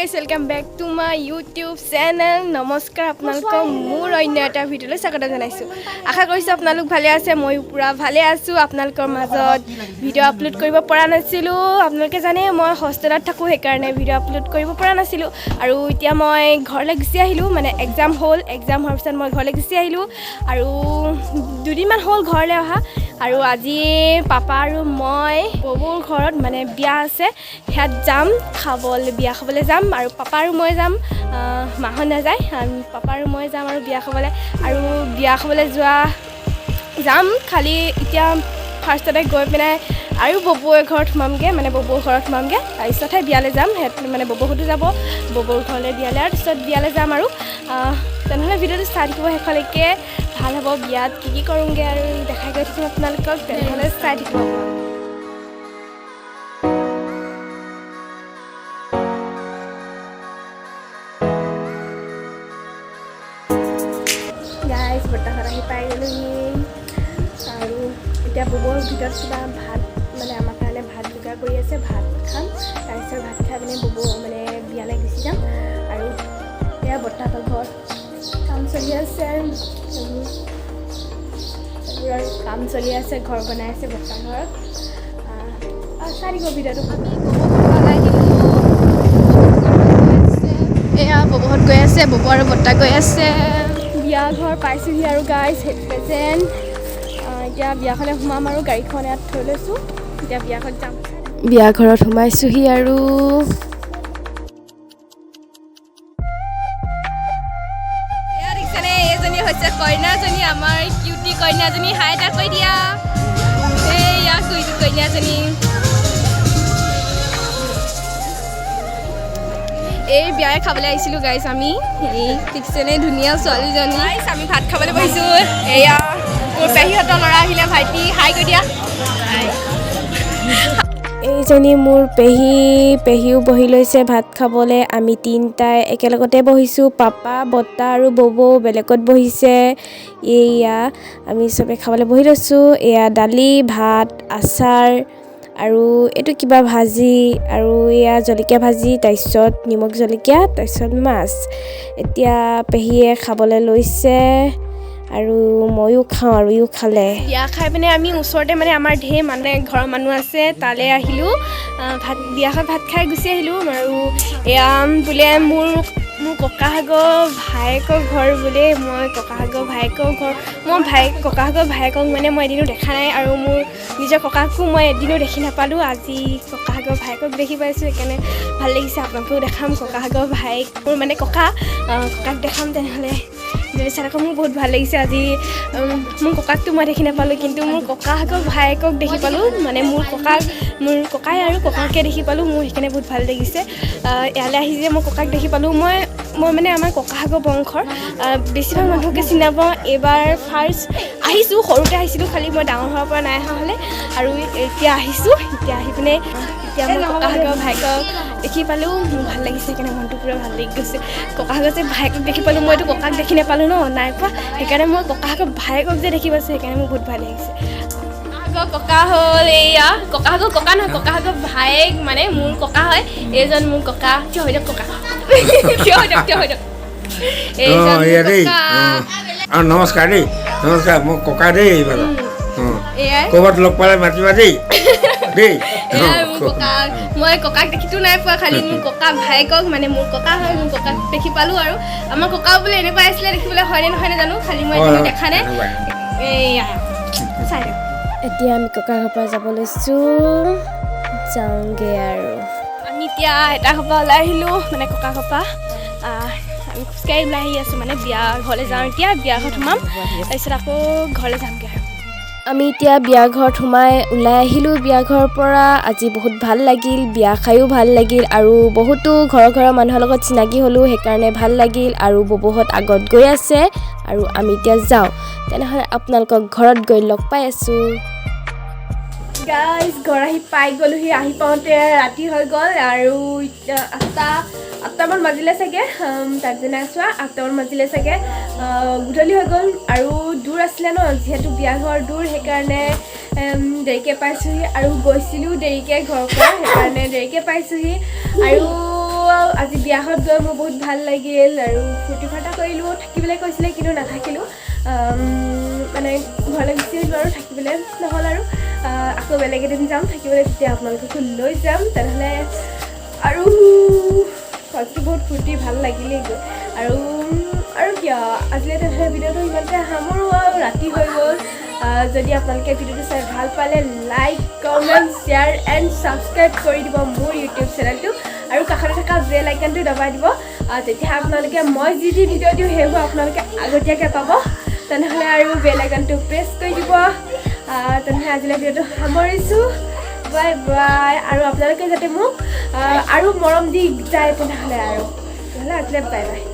guys, welcome back to my YouTube channel. নমস্কাৰ আপোনালোকক মোৰ অন্য এটা ভিডিঅ'লৈ স্বাগত জনাইছোঁ। আশা কৰিছোঁ আপোনালোক ভালে আছে, মই পুৰা ভালে আছোঁ। আপোনালোকৰ মাজত ভিডিঅ' আপলোড কৰিব পৰা নাছিলোঁ। আপোনালোকে জানে মই হোষ্টেলত থাকোঁ, সেইকাৰণে ভিডিঅ' আপলোড কৰিব পৰা নাছিলোঁ। আৰু এতিয়া মই ঘৰলৈ গুচি আহিলোঁ, মানে এক্সাম হ'ল। এক্সাম হোৱাৰ পিছত মই ঘৰলৈ গুচি আহিলোঁ আৰু দুদিনমান হ'ল ঘৰলৈ অহা। আৰু আজি পাপা আৰু মই ববুৰ ঘৰত মানে বিয়া আছে, সেয়াত যাম বিয়া খাবলৈ যাম। আৰু পাপা আৰু মই যাম, মাহঁত নাযায়। পাপা আৰু মই যাম আৰু বিয়া খাবলৈ যাম। খালি এতিয়া ফাৰ্ষ্টতে গৈ পিনে আৰু ববুৰ ঘৰত সোমামগৈ, তাৰপিছতহে বিয়ালৈ যাম। মানে ববুহঁতো যাব ববুৰ ঘৰলৈ বিয়ালৈ, আৰু তাৰপিছত বিয়ালৈ যাম। আৰু তেনেহ'লে ভিডিঅ'টো চাই থাকিব শেষলৈকে, ভাল হ'ব। বিয়াত কি কৰোঁগৈ আৰু দেখাই গৈ থাকিম আপোনালোকক, তেনেহ'লে চাই থাকিব। গাইজ বৰ্তাহঁত আহি পাই গ'লোহি, আৰু এতিয়া ববুৰ ভিতৰত কিবা ভাত, মানে আমাৰ কাৰণে ভাত যোগাৰ কৰি আছে। ভাত খাম, তাৰপিছত ভাত খাই পিনে ববু মানে বিয়ালৈ গুচি যাম। আৰু এতিয়া বৰ্তাহঁতৰ ঘৰত কাম চলি আছে, ঘৰ বনাই আছে বৰ্তাৰ ঘৰত। চাই দিব ভিডিঅ'টো। এয়া ববুহঁত গৈ আছে, ববু আৰু বৰ্তা গৈ আছে। বিয়া ঘৰ পাইছোঁহি আৰু গাইজ প্ৰেজেণ্ট। এতিয়া বিয়াখনে সোমাম আৰু গাড়ীখন ইয়াত থৈ লৈছোঁ, এতিয়া বিয়াঘৰত যাম। বিয়া ঘৰত সোমাইছোঁহি আৰু দেখিছেনে, এইজনী হৈছে কইনাজনী, আমাৰ কিউটি কইনাজনী। হাই এটা কৈ দিয়া, এইয়া কুইটি কইনাজনী। এই বিয়াই খাবলৈ আহিছিলোঁ গাইজ আমি। এই দেখিছেনে ধুনীয়া ছোৱালীজনী। আমি ভাত খাবলৈ বহিছোঁ। এয়া মোৰ পেহীহঁতৰ ল'ৰা আহিলে, ভাইটি হাই কৈ দিয়া। এইজনী মোৰ পেহীও বহি লৈছে ভাত খাবলৈ। আমি তিনিটাই একেলগতে বহিছোঁ, পাপা বৰ্তা আৰু ববু বেলেগত বহিছে। এয়া আমি চবে খাবলৈ বহি লৈছোঁ। এয়া দালি, ভাত, আচাৰ, আৰু এইটো কিবা ভাজি, আৰু এয়া জলকীয়া ভাজি, তাৰপিছত নিমখ জলকীয়া, তাৰপিছত মাছ। এতিয়া পেহীয়ে খাবলৈ লৈছে আৰু ময়ো খাওঁ, আৰু ইও খালে। বিয়া খাই পিনে আমি ওচৰতে মানে আমাৰ ঢেৰ ঘৰৰ মানুহ আছে, তালৈ আহিলোঁ। বিয়াখন ভাত খাই গুচি আহিলোঁ। আৰু এয়া বোলে মোৰ ককাহঁতৰ ভায়েকৰ ঘৰ বোলে। ককাহঁতৰ ভায়েকক মানে মই এদিনো দেখা নাই, আৰু মোৰ নিজৰ ককাকো মই এদিনো দেখি নাপালোঁ। আজি ককাহঁতৰ ভায়েকক দেখি পাইছোঁ, সেইকাৰণে ভাল লাগিছে। আপোনালোকেও দেখাম ককাহঁতৰ ভায়েক, মোৰ মানে ককাক দেখাম। তেনেহ'লে চাই আকৌ মোৰ বহুত ভাল লাগিছে। আজি মোৰ ককাকটো মই দেখি নাপালোঁ, কিন্তু মোৰ ককাহঁতৰ ভায়েকক দেখি পালোঁ। মানে মোৰ ককাই আৰু ককাকে দেখি পালোঁ, মোৰ সেইকাৰণে বহুত ভাল লাগিছে। ইয়ালৈ আহি যে মই ককাক দেখি পালোঁ। মই মানে আমাৰ ককাহঁতৰ বংশৰ বেছিভাগ মানুহকে চিনি নাপাওঁ। এইবাৰ ফাৰ্ষ্ট আহিছোঁ, সৰুতে আহিছিলোঁ, খালি মই ডাঙৰ হোৱাৰ পৰা নাই অহা হ'লে। আৰু এতিয়া আহিছোঁ, এতিয়া আহি পিনে এতিয়া মই ককাহঁতৰ ভায়েকক দেখি পালোঁ, মোৰ ভাল লাগিছে। সেইকাৰণে মনটো পুৰা ভাল লাগি গৈছে। ককাহঁতৰ যে ভায়েকক দেখি পালোঁ, মইতো ককাক দেখি নাপালোঁ নাই পোৱা, সেইকাৰণে মই ককাহঁতৰ ভায়েকক যে দেখি পাইছোঁ, সেইকাৰণে মোৰ বহুত ভাল লাগিছে। ককা হ'ল এয়া, ককাহঁতৰ ভায়েক, মানে মোৰ ককা হয়। এইজন মোৰ ককা। থিয় হৈ দিয়ক ককা, থিয় হৈ দিয়ক। নমস্কাৰ দেই, নমস্কাৰ। মোৰ ককা দেই, ক'ৰবাত লগ পালে মাতিবা দেই। মই ককাক দেখিতো নাই পোৱা, খালি মোৰ ককা ভায়েকক, মানে মোৰ ককা হয়, মোৰ ককাক দেখি পালোঁ। আৰু আমাৰ ককাও বোলে এনেকুৱা আছিলে দেখিবলৈ, হয়নে নহয় নাজানো, খালি মই এদিনো দেখা নাই। এয়া চাই দিয়ক। এতিয়া আমি ককা ঘৰৰ পৰা যাব লৈছোঁ, যাওঁগৈ। আৰু আমি এতিয়া এটা ঘৰৰ পৰা ওলাই আহিলোঁ, মানে ককা ঘৰৰ পৰা। আমি খোজকাঢ়ি ওলাই আহি আছোঁ, মানে বিয়া ঘৰলৈ যাওঁ। এতিয়া বিয়া ঘৰত সোমাম, তাৰপিছত আকৌ ঘৰলৈ যামগৈ। আৰু আমি এতিয়া বিয়া ঘৰত সোমাই ওলাই আহিলোঁ বিয়া ঘৰৰ পৰা। আজি বহুত ভাল লাগিল, বিয়া খায়ো ভাল লাগিল, আৰু বহুতো ঘৰৰ মানুহৰ লগত চিনাকি হ'লোঁ, সেইকাৰণে ভাল লাগিল। আৰু ববুহঁত আগত গৈ আছে, আৰু আমি এতিয়া যাওঁ। তেনেহ'লে আপোনালোকক ঘৰত গৈ লগ পাই আছোঁ। গাইজ ঘৰ আহি পাই গ'লোহি। আহি পাওঁতে ৰাতি হৈ গ'ল, আৰু আঠটামান বাজিলে চাগে। তাত চোৱা 8টামান বাজিলে চাগে, গধূলি হৈ গ'ল। আৰু দূৰ আছিলে ন, যিহেতু বিয়াঘৰ দূৰ, সেইকাৰণে দেৰিকৈ পাইছোঁহি। আৰু গৈছিলোঁ দেৰিকৈ ঘৰৰ পৰা, সেইকাৰণে দেৰিকৈ পাইছোঁহি। আৰু আজি বিয়াখন গৈ মোৰ বহুত ভাল লাগিল আৰু ফূৰ্তি ফাৰ্তা কৰিলোঁ থাকিবলৈ কৈছিলে কিন্তু নাথাকিলোঁ মানে ঘৰলৈ গুচি আহিলোঁ আৰু থাকিবলৈ নহ'ল আৰু আকৌ বেলেগ এদিন যাম থাকিবলৈ তেতিয়া আপোনালোককো লৈ যাম তেনেহ'লে আৰু আজি বহুত ফূৰ্তি ভাল লাগিলেই গৈ আৰু কিয় আজিলৈ তেনেহ'লে ভিডিঅ'টো ইমানতে সামৰোঁ আৰু ৰাতি হৈ গ'ল যদি আপোনালোকে ভিডিঅ'টো চাই ভাল পালে like comment share and subscribe কৰি দিব মোৰ ইউটিউব চেনেলটো আৰু কাষতে থকা বেল আইকনটো দবাই দিব তেতিয়া আপোনালোকে মই যি ভিডিঅ' দিওঁ সেইবোৰ আপোনালোকে আগতীয়াকৈ পাব তেনেহ'লে আৰু বেল আইকনটো প্ৰেছ কৰি দিব তেনেহ'লে আজিলৈ ভিডিঅ'টো সামৰিছোঁ বাই বাই আৰু আপোনালোকে যাতে মোক আৰু মৰম দি যায় তেনেহ'লে আজিলৈ বাই বাই